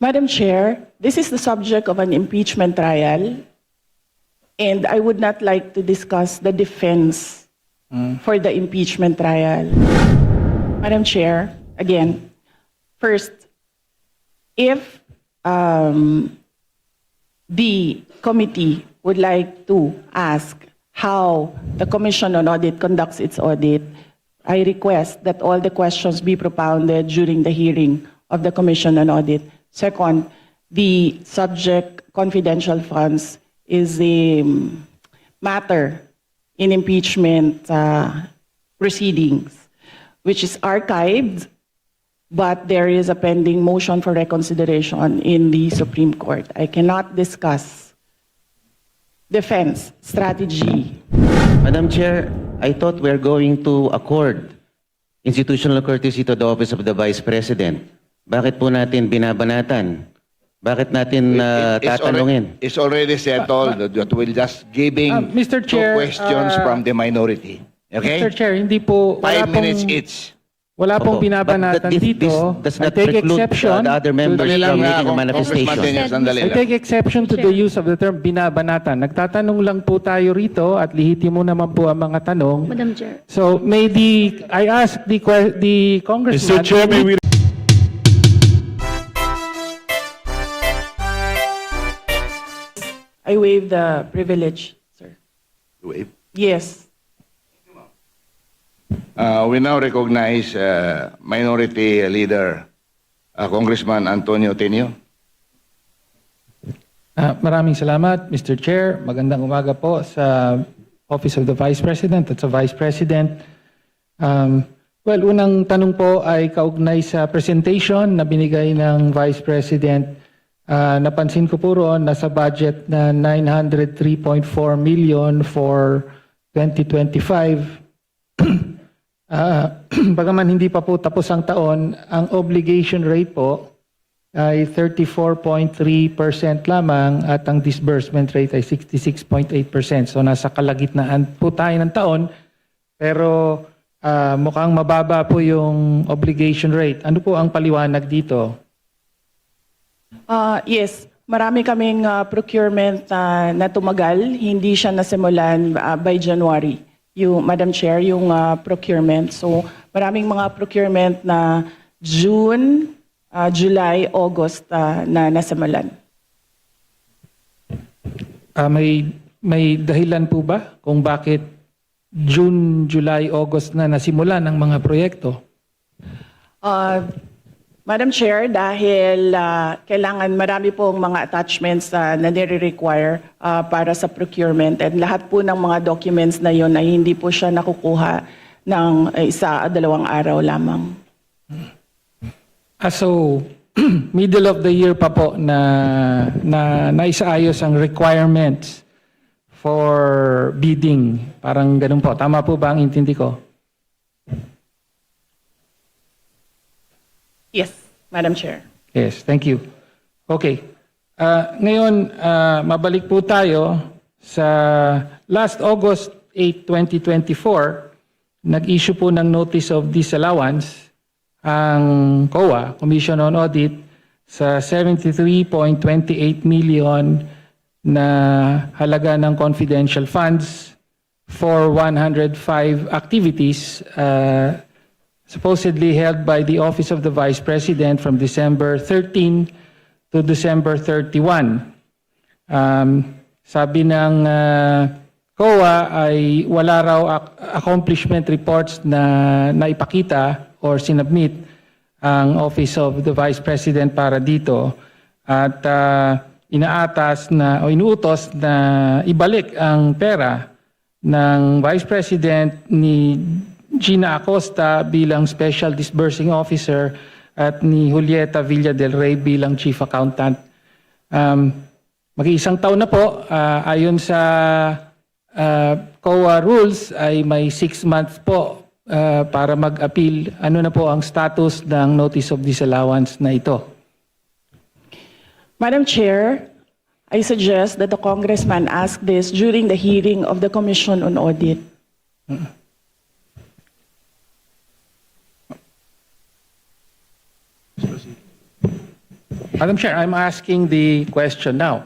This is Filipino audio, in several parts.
Madam Chair, this is the subject of an impeachment trial, and I would not like to discuss the defense for the impeachment trial. Madam Chair, again, first, if the committee would like to ask how the Commission on Audit conducts its audit, I request that all the questions be propounded during the hearing of the Commission on Audit. Second, the subject confidential funds is a matter in impeachment proceedings, which is archived, but there is a pending motion for reconsideration in the Supreme Court. I cannot discuss defense strategy. Madam Chair, I thought we're going to accord institutional courtesy to the Office of the Vice President. Bakit po natin binabanatan? Bakit natin tatanungin? It's already settled that we'll just giving Mr. Chair, two questions from the minority. Okay? Mr. Chair, hindi po, 5 minutes each. Wala pong Opo. binabanatan But this dito. does I not take preclude exception the other members to from making a Congressman manifestation. Daniel, sandali I lang. take exception to the use of the term binabanatan. Nagtatanong lang po tayo rito at lihitimo naman po ang mga tanong. Madam Chair. So I ask the congressman. Mr. Chair, may we I waive the privilege, sir. Wait. Yes. We now recognize Minority Leader Congressman Antonio Tenio. Maraming salamat, Mr. Chair. Magandang umaga po sa Office of the Vice President at sa Vice President. Well, unang tanong po ay kaugnay sa presentation na binigay ng Vice President. Napansin ko po roon nasa budget na 903.4 million for 2025. Bagaman hindi pa po tapos ang taon, ang obligation rate po ay 34.3% lamang at ang disbursement rate ay 66.8%. So nasa kalagitnaan po tayo ng taon, pero mukhang mababa po yung obligation rate. Ano po ang paliwanag dito? Yes, marami kaming procurement na tumagal. Hindi siya nasimulan by January, Madam Chair, yung procurement. So maraming mga procurement na June, July, August na nasimulan. May dahilan po ba kung bakit June, July, August na nasimulan ang mga proyekto? Madam Chair, dahil kailangan marami pong mga attachments na nire-require para sa procurement, and lahat po ng mga documents na yon ay hindi po siya nakukuha ng isa o dalawang araw lamang. So, middle of the year pa po na naisaayos ang requirements for bidding. Parang ganun po. Tama po ba ang intindi ko? Yes, Madam Chair. Yes, thank you. Okay. Ngayon, mabalik po tayo sa last August 8, 2024, nag-issue po ng Notice of Disallowance ang COA, Commission on Audit, sa 73.28 million na halaga ng confidential funds for 105 activities supposedly held by the Office of the Vice President from December 13 to December 31. Sabi ng COA ay wala raw accomplishment reports na naipakita or sinubmit ang Office of the Vice President para dito at inuutos na ibalik ang pera ng Vice President ni Gina Acosta bilang Special Disbursing Officer at ni Julieta Villa del Rey bilang Chief Accountant. Mag-iisang taon na po, ayon sa COA rules ay may 6 months po para mag-appeal. Ano na po ang status ng Notice of Disallowance na ito? Madam Chair, I suggest that the Congressman ask this during the hearing of the Commission on Audit. Madam Chair, I'm asking the question now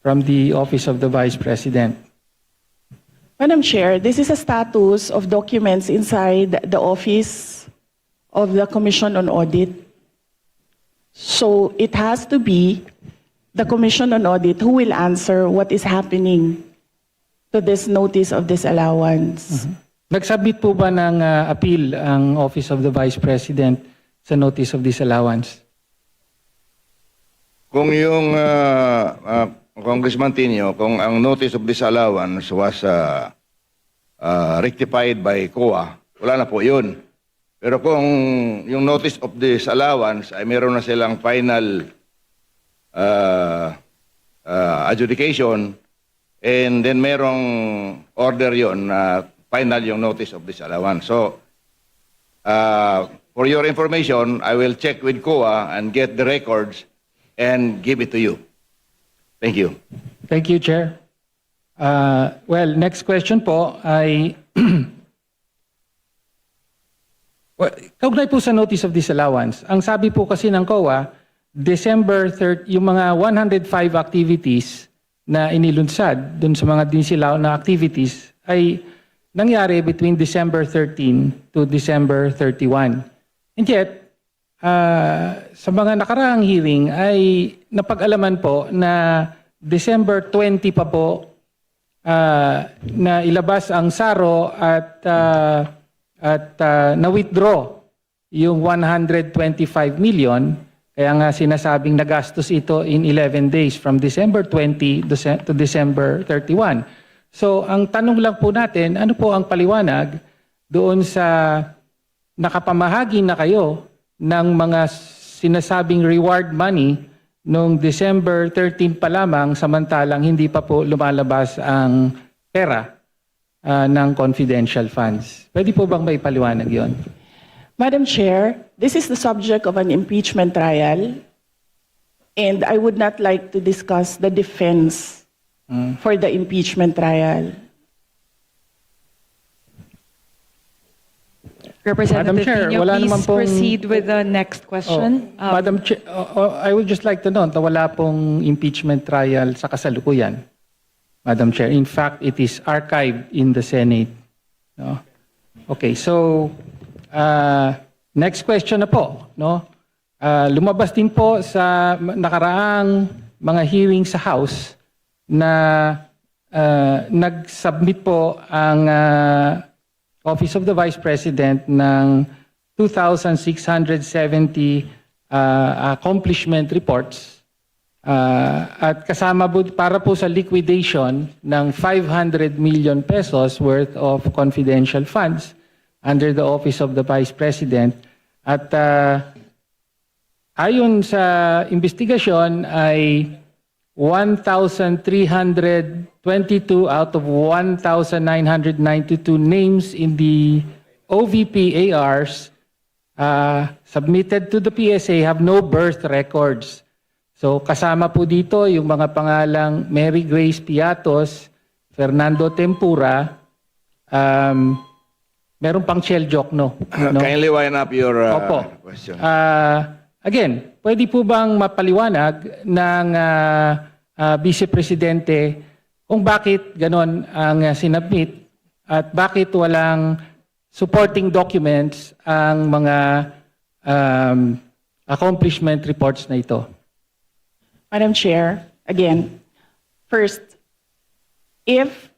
from the Office of the Vice President. Madam Chair, this is a status of documents inside the Office of the Commission on Audit. So it has to be the Commission on Audit who will answer what is happening to this notice of disallowance. Nag-submit po ba ng appeal ang Office of the Vice President sa notice of disallowance? Kung yung Congressman Tinio, kung ang notice of disallowance was rectified by COA, wala na po yun. Pero kung yung notice of disallowance ay meron na silang final adjudication and then merong order yon na final yung notice of disallowance. So, for your information, I will check with COA and get the records and give it to you. Thank you. Thank you, Chair. Well, next question po ay well, kaugnay po sa notice of disallowance. Ang sabi po kasi ng COA, December 3, yung mga 105 activities na inilunsad dun sa mga disilaw na activities ay nangyari between December 13 to December 31. And yet, sa mga nakaraang hearing ay napag-alaman po na December 20 pa po na ilabas ang SARO at na-withdraw yung 125 million. Kaya nga sinasabing nagastos ito in 11 days from December 20 to December 31. So ang tanong lang po natin, ano po ang paliwanag doon sa nakapamahagi na kayo ng mga sinasabing reward money noong December 13 pa lamang samantalang hindi pa po lumalabas ang pera ng confidential funds. Pwede po bang may paliwanag yon? Madam Chair, this is the subject of an impeachment trial, and I would not like to discuss the defense for the impeachment trial. Representative Chair, Pino, wala naman please pong- proceed with the next question. Madam Chair, I would just like to note na wala pong impeachment trial sa kasalukuyan. Madam Chair, in fact, it is archived in the Senate. No? Okay, so next question na po. No? Lumabas din po sa nakaraang mga hearing sa House na nag-submit po ang Office of the Vice President ng 2,670 accomplishment reports at kasama po para po sa liquidation ng 500 million pesos worth of confidential funds under the Office of the Vice President. At ayon sa investigasyon ay 1,322 out of 1,992 names in the OVP ARs submitted to the PSA have no birth records. So kasama po dito yung mga pangalang Mary Grace Piatos, Fernando Tempura, meron pang Shell Jokno. No? Kindly wind up your Opo. question. Again, pwede po bang mapaliwanag ng Vice Presidente kung bakit ganon ang sinubmit at bakit walang supporting documents ang mga accomplishment reports na ito? Madam Chair, again, first, if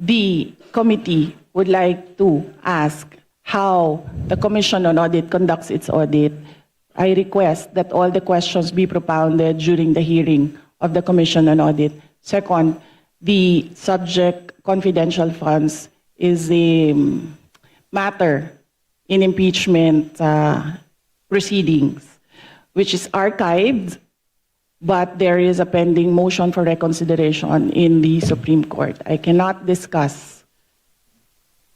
the committee would like to ask how the Commission on Audit conducts its audit, I request that all the questions be propounded during the hearing of the Commission on Audit. Second, the subject confidential funds is a matter in impeachment proceedings, which is archived, but there is a pending motion for reconsideration in the Supreme Court. I cannot discuss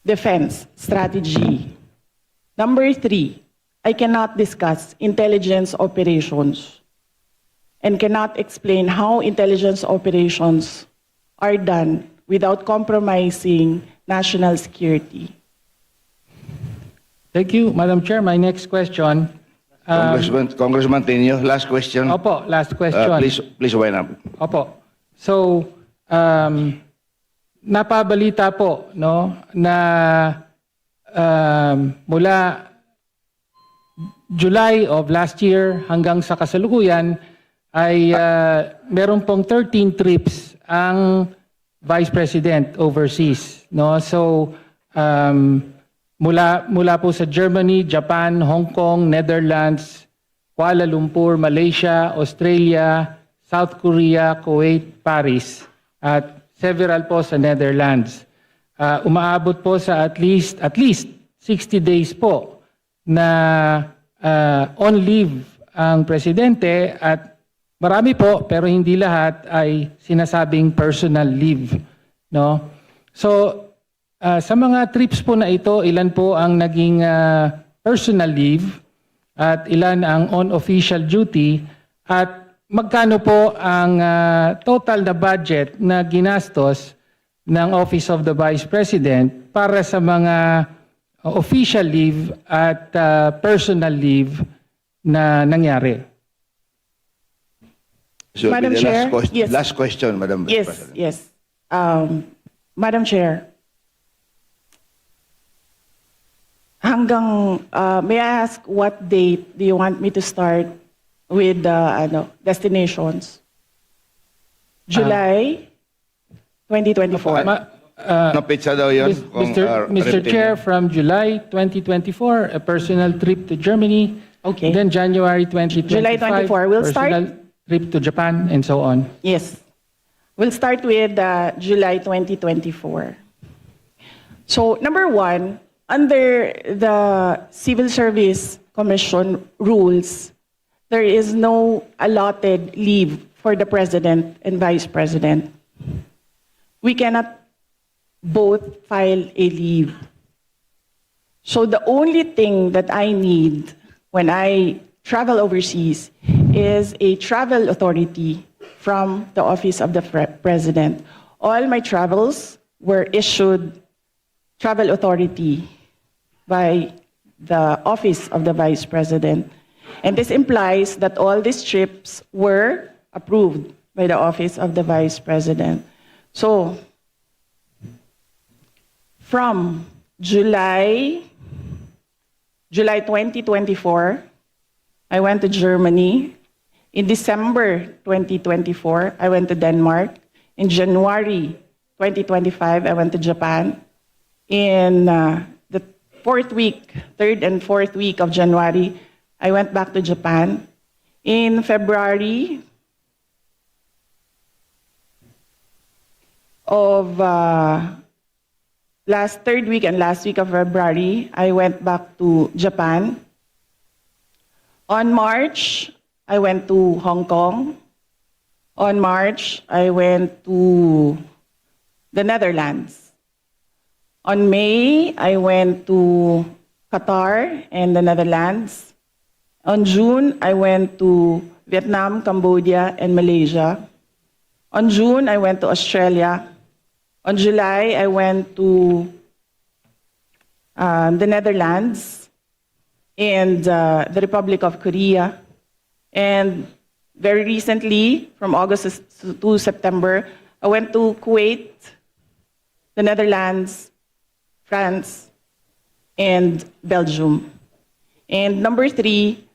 defense strategy. Number 3, I cannot discuss intelligence operations and cannot explain how intelligence operations are done without compromising national security. Thank you, Madam Chair. My next question, Congressman Tenyo, last question. Opo, last question. Please wind up. Opo. So, napabalita po no na mula July of last year hanggang sa kasalukuyan ay meron pong 13 trips ang Vice President overseas, no? So mula po sa Germany, Japan, Hong Kong, Netherlands, Kuala Lumpur, Malaysia, Australia, South Korea, Kuwait, Paris, at several po sa Netherlands. Umaabot po sa at least 60 days po na on leave ang presidente, at marami po pero hindi lahat ay sinasabing personal leave, no? So sa mga trips po na ito, ilan po ang naging personal leave at ilan ang on official duty, at magkano po ang total na budget na ginastos ng Office of the Vice President para sa mga official leave at personal leave na nangyari? So Madam the Chair, yes. last question, Madam Vice Yes, President. yes. Madam Chair, may I ask what date do you want me to start with the destinations? July 2024. No pizza daw yun? Mr. Chair, from July 2024, a personal trip to Germany. Okay. Then January 2025, July 24. We'll start- personal trip to Japan, and so on. Yes. We'll start with July 2024. So, number one, under the Civil Service Commission rules, there is no allotted leave for the President and Vice President. We cannot both file a leave. So the only thing that I need when I travel overseas is a travel authority from the Office of the President. All my travels were issued travel authority by the Office of the Vice President. And this implies that all these trips were approved by the Office of the Vice President. So, from July 2024, I went to Germany. In December 2024, I went to Denmark. In January 2025, I went to Japan. In the third and fourth week of January, I went back to Japan. In February of third week and last week of February, I went back to Japan. On March, I went to Hong Kong. On March, I went to the Netherlands. On May, I went to Qatar and the Netherlands. On June, I went to Vietnam, Cambodia, and Malaysia. On June, I went to Australia. On July, I went to the Netherlands and the Republic of Korea. And very recently, from August to September, I went to Kuwait, the Netherlands, France, and Belgium. And number three,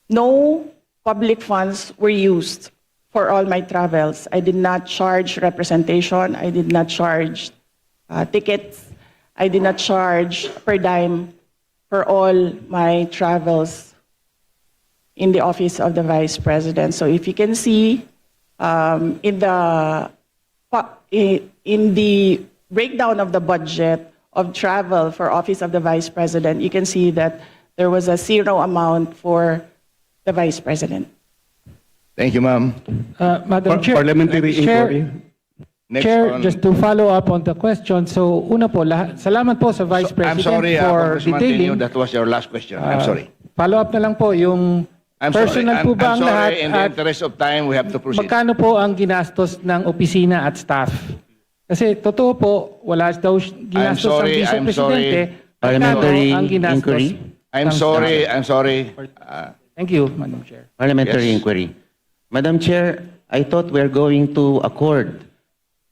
no public funds were used for all my travels. I did not charge representation. I did not charge tickets. I did not charge per dime for all my travels in the Office of the Vice President. So if you can see in the breakdown of the budget of travel for Office of the Vice President, you can see that there was a zero amount for the Vice President. Thank you, ma'am. Madam Chair, Parliamentary inquiry. Next Chair, on, just to follow up on the question. So, una po, salamat po sa Vice I'm President sorry, for Congressman detailing. Tenyo, that was your last question. I'm sorry. Follow up na lang po, yung personal po ba I'm ang lahat, sorry, in the at interest of time, we have to proceed. magkano po ang ginastos ng opisina at staff? Kasi totoo po, wala daw ginastos ang Vice I'm Presidente. sorry. Parliamentary Magkano ang ginastos? inquiry. I'm sorry. Thank you, Madam Chair. Parliamentary Yes. inquiry. Madam Chair, I thought we're going to accord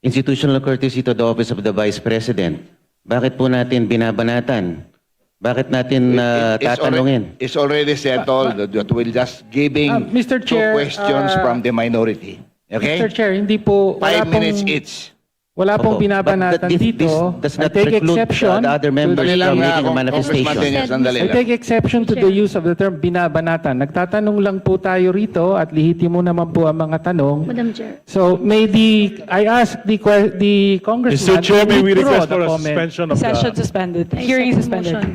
institutional courtesy to the office of the Vice President. Bakit po natin binabanatan? Bakit natin tatanungin? It's already settled that we'll just giving Mr. Chair, two questions from the minority. Okay? Mr. Chair, hindi po, 5 minutes each. wala pong Opo. binabanatan But this dito. does I not take preclude exception. the other members Sandali from lang, making a Congressman manifestation. Daniel, sandali I lang. take exception to the use of the term binabanatan. Nagtatanong lang po tayo rito at lihitimo naman po ang mga tanong. Madam Chair. So I ask the congressman Mr. Chair, may we to withdraw request for the a comment. suspension of Session the... suspended. I Hearing second suspended. motion.